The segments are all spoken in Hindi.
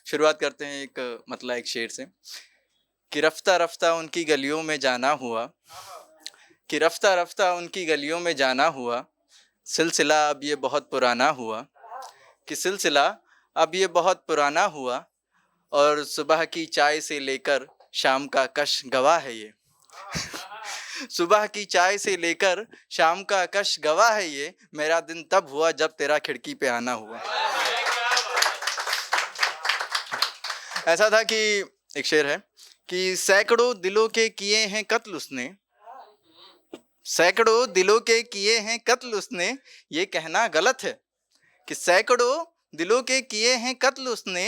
शुरुआत करते हैं एक शेर से कि रफ्ता रफ्ता उनकी गलियों में जाना हुआ, कि रफ्ता रफ्ता उनकी गलियों में जाना हुआ, सिलसिला अब ये बहुत पुराना हुआ, कि सिलसिला अब ये बहुत पुराना हुआ, और सुबह की चाय से लेकर शाम का कश गवाह है ये। सुबह की चाय से लेकर शाम का कश गवाह है ये, मेरा दिन तब हुआ जब तेरा खिड़की पे आना हुआ। ऐसा था कि एक शेर है कि सैकड़ों दिलों के किए हैं कत्ल उसने, सैकड़ों दिलों के किए हैं कत्ल उसने, ये कहना गलत है कि सैकड़ों दिलों के किए हैं कत्ल उसने,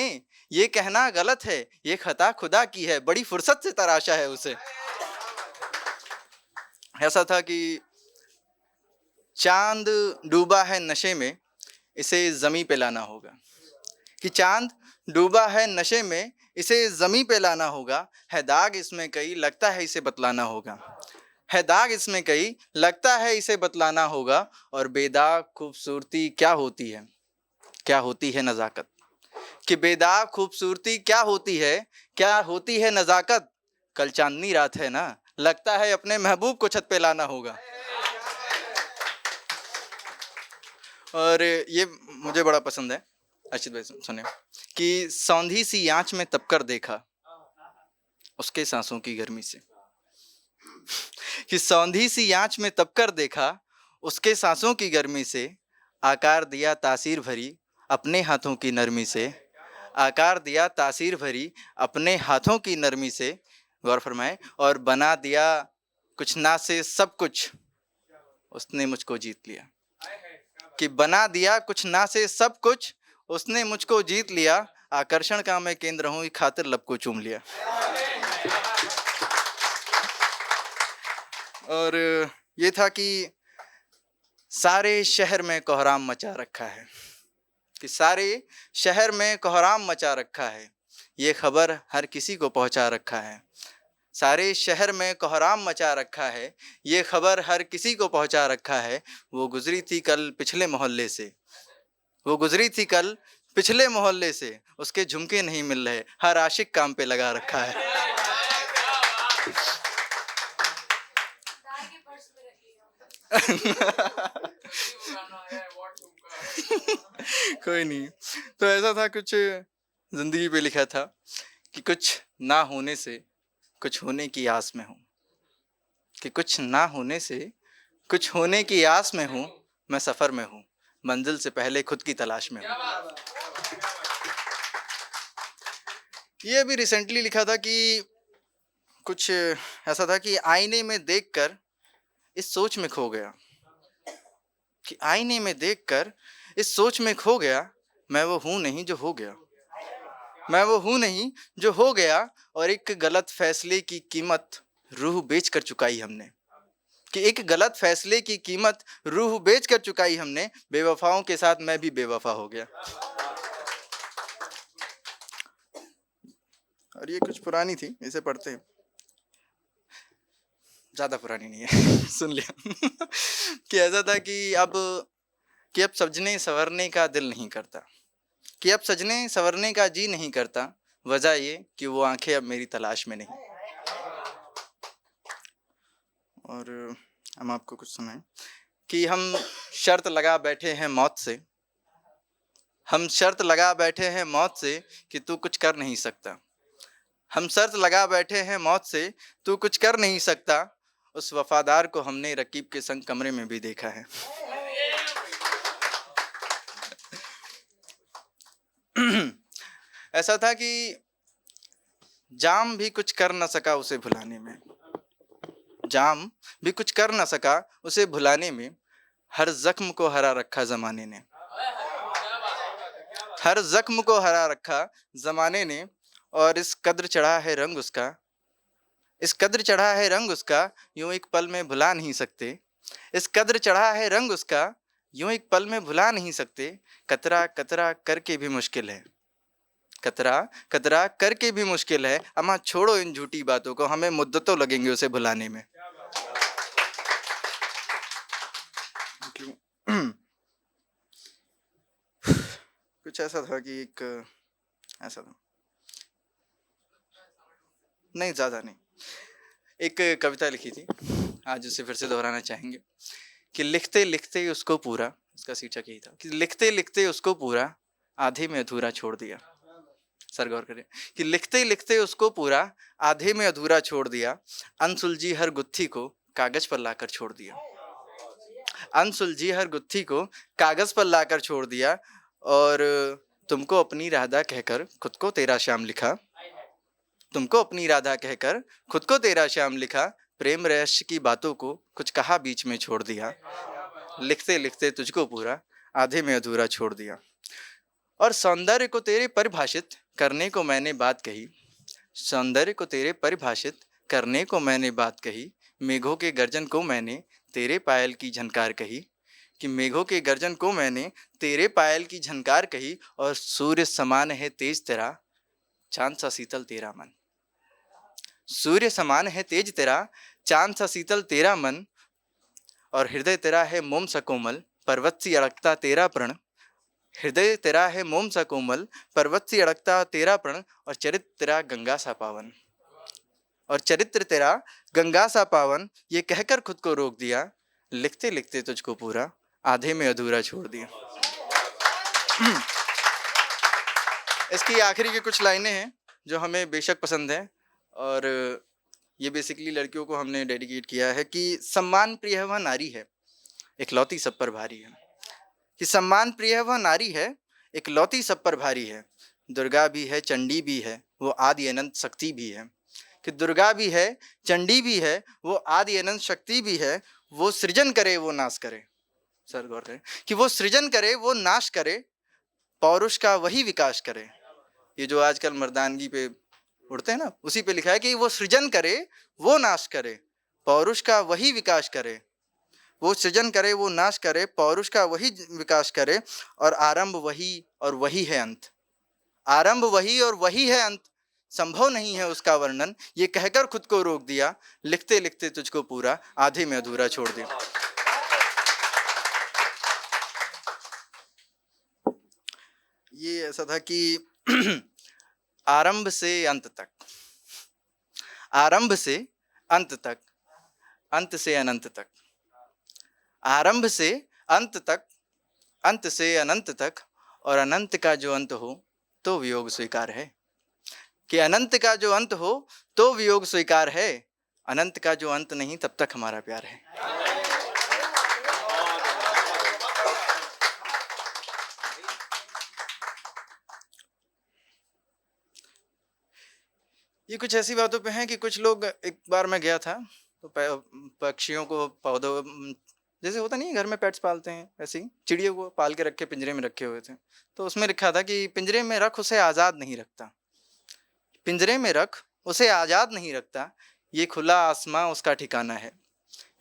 ये कहना गलत है, ये खता खुदा की है, बड़ी फुर्सत से तराशा है उसे। ऐसा था कि चांद डूबा है नशे में, इसे जमी पे लाना होगा, कि चांद डूबा है नशे में, इसे जमी पे लाना होगा, है दाग इसमें कई लगता है इसे बतलाना होगा, है दाग इसमें कई लगता है इसे बतलाना होगा, और बेदाग खूबसूरती क्या होती है, क्या होती है नज़ाकत, कि बेदाग खूबसूरती क्या होती है, क्या होती है नज़ाकत, कल चांदनी रात है ना, लगता है अपने महबूब को छत पे लाना होगा। और ये मुझे बड़ा पसंद है, अर्चित भाई सुने, कि सौंधी सी आंच में तपकर देखा उसके सांसों की गर्मी से, कि सौंधी सी आंच में तपकर देखा उसके सांसों की गर्मी से, आकार दिया तासीर भरी अपने हाथों की नरमी से, आकार दिया तासीर भरी अपने हाथों की नरमी से, गौर फरमाए, और बना दिया कुछ ना से सब कुछ उसने मुझको जीत लिया, कि बना दिया कुछ ना से सब कुछ उसने मुझको जीत लिया, आकर्षण का मैं केंद्र हूं ये खातिर लब को चूम लिया। और ये था कि सारे शहर में कोहराम मचा रखा है, कि सारे शहर में कोहराम मचा रखा है, ये खबर हर किसी को पहुंचा रखा है, सारे शहर में कोहराम मचा रखा है, ये खबर हर किसी को पहुंचा रखा है, वो गुजरी थी कल पिछले मोहल्ले से, वो गुजरी थी कल पिछले मोहल्ले से, उसके झुमके नहीं मिल रहे, हर आशिक काम पे लगा रखा है। कोई नहीं। तो ऐसा था, कुछ जिंदगी पे लिखा था कि कुछ ना होने से कुछ होने की आस में हूँ, कि कुछ ना होने से कुछ होने की आस में हूँ, मैं सफ़र में हूँ, मंजिल से पहले खुद की तलाश में हूँ। ये अभी रिसेंटली लिखा था कि कुछ ऐसा था कि आईने में देखकर इस सोच में खो गया, कि आईने में देखकर इस सोच में खो गया, मैं वो हूँ नहीं जो हो गया, मैं वो हूँ नहीं जो हो गया, और एक गलत फैसले की कीमत रूह बेच कर चुकाई हमने, कि एक गलत फैसले की कीमत रूह बेच कर चुकाई हमने, बेवफाओं के साथ मैं भी बेवफा हो गया। और ये कुछ पुरानी थी, इसे पढ़ते हैं, ज्यादा पुरानी नहीं है। सुन लिया। कि ऐसा था कि अब सजने संवरने का दिल नहीं करता, कि अब सजने संवरने का जी नहीं करता, वजह ये कि वो आंखें अब मेरी तलाश में नहीं। और हम आपको कुछ सुनाएं कि हम शर्त लगा बैठे हैं मौत से, हम शर्त लगा बैठे हैं मौत से कि तू कुछ कर नहीं सकता, हम शर्त लगा बैठे हैं मौत से तू कुछ कर नहीं सकता, उस वफादार को हमने रकीब के संग कमरे में भी देखा है। ऐसा था कि जाम भी कुछ कर न सका उसे भुलाने में, जाम भी कुछ कर न सका उसे भुलाने में, हर जख्म को हरा रखा जमाने ने, हर जख्म को हरा रखा जमाने ने, और इस कद्र चढ़ा है रंग उसका, इस कद्र चढ़ा है रंग उसका, यूं एक पल में भुला नहीं सकते, इस कद्र चढ़ा है रंग उसका, यूं एक पल में भुला नहीं सकते, कतरा कतरा करके भी मुश्किल है, कतरा कतरा करके भी मुश्किल है, अम्मा छोड़ो इन झूठी बातों को, हमें मुद्दतों लगेंगे उसे भुलाने में। कुछ ऐसा था कि ऐसा था नहीं, ज़्यादा नहीं। एक कविता लिखी थी, आज उसे फिर से दोहराना चाहेंगे कि लिखते लिखते उसको पूरा, उसका शीर्षक यही था कि लिखते लिखते उसको पूरा, आधे में अधूरा छोड़ दिया। सर गौर करें कि लिखते लिखते उसको पूरा, आधे में अधूरा छोड़ दिया, अनसुलझी हर गुत्थी को कागज पर लाकर छोड़ दिया। अनसुलझी हर गुत्थी को कागज पर लाकर छोड़ दिया, और तुमको अपनी राधा कहकर खुद को तेरा श्याम लिखा। तुमको अपनी राधा कहकर खुद को तेरा श्याम लिखा, प्रेम रहस्य की बातों को कुछ कहा बीच में छोड़ दिया। लिखते लिखते तुझको पूरा, आधे में अधूरा छोड़ दिया। और सौंदर्य को तेरे परिभाषित करने को मैंने बात कही, सौंदर्य को तेरे परिभाषित करने को मैंने बात कही, मेघों के गर्जन को मैंने तेरे पायल की झनकार कही, कि मेघों के गर्जन को मैंने तेरे पायल की झनकार कही, और सूर्य समान है तेज तेरा, चांद सा शीतल तेरा मन। सूर्य समान है तेज तेरा, चांद सा शीतल तेरा मन, और हृदय तेरा है मोम सा कोमल, पर्वत सी अड़कता तेरा प्रण। हृदय तेरा है मोम सा कोमल, पर्वत सी अड़कता तेरा प्रण, और चरित्र तेरा गंगा सा पावन। और चरित्र तेरा गंगा सा पावन, ये कहकर खुद को रोक दिया, लिखते लिखते तुझको पूरा, आधे में अधूरा छोड़ दिया। इसकी आखिरी की कुछ लाइनें हैं जो हमें बेशक पसंद है, और ये बेसिकली लड़कियों को हमने डेडिकेट किया है कि सम्मान प्रिय वह नारी है, इकलौती सब पर भारी है। कि सम्मान प्रिय वह नारी है, इकलौती सब पर भारी है। दुर्गा भी है, चंडी भी है, वो आदि अनंत शक्ति भी है। कि दुर्गा भी है, चंडी भी है, वो आदि अनंत शक्ति भी है। वो सृजन करे, वो नाश करे। सर गौर करें कि वो सृजन करे, वो नाश करे, पौरुष का वही विकास करे। ये जो आजकल मर्दानगी पे उड़ते हैं ना, उसी पे लिखा है कि वो सृजन करे, वो नाश करे, पौरुष का वही विकास करे। वो सृजन करे, वो नाश करे, पौरुष का वही विकास करे, और आरंभ वही और वही है अंत। आरंभ वही और वही है अंत, संभव नहीं है उसका वर्णन, ये कहकर खुद को रोक दिया, लिखते लिखते तुझको पूरा, आधे में अधूरा छोड़ दिया। ये ऐसा था कि आरंभ से अंत तक, आरंभ से अंत तक, अंत से अनंत तक, आरंभ से अंत तक, अंत से अनंत तक, और अनंत का जो अंत हो तो वियोग स्वीकार है। कि अनंत का जो अंत हो तो वियोग स्वीकार है, अनंत का जो अंत नहीं तब तक हमारा प्यार है। ये कुछ ऐसी बातों पे हैं कि कुछ लोग, एक बार मैं गया था तो पक्षियों को, पौधों, जैसे होता नहीं है घर में पेट्स पालते हैं, ऐसे ही चिड़ियों को पाल के रखे, पिंजरे में रखे हुए थे। तो उसमें लिखा था कि पिंजरे में रख, उसे आज़ाद नहीं रखता। पिंजरे में रख, उसे आज़ाद नहीं रखता, ये खुला आसमां उसका ठिकाना है।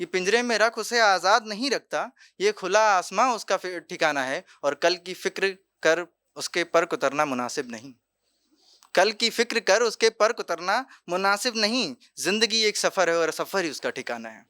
ये पिंजरे में रख, उसे आज़ाद नहीं रखता, ये खुला आसमां उसका ठिकाना है, और कल की फिक्र कर, उसके पर उतरना मुनासिब नहीं। कल की फिक्र कर, उसके पर उतरना मुनासिब नहीं। जिंदगी एक सफ़र है और सफ़र ही उसका ठिकाना है।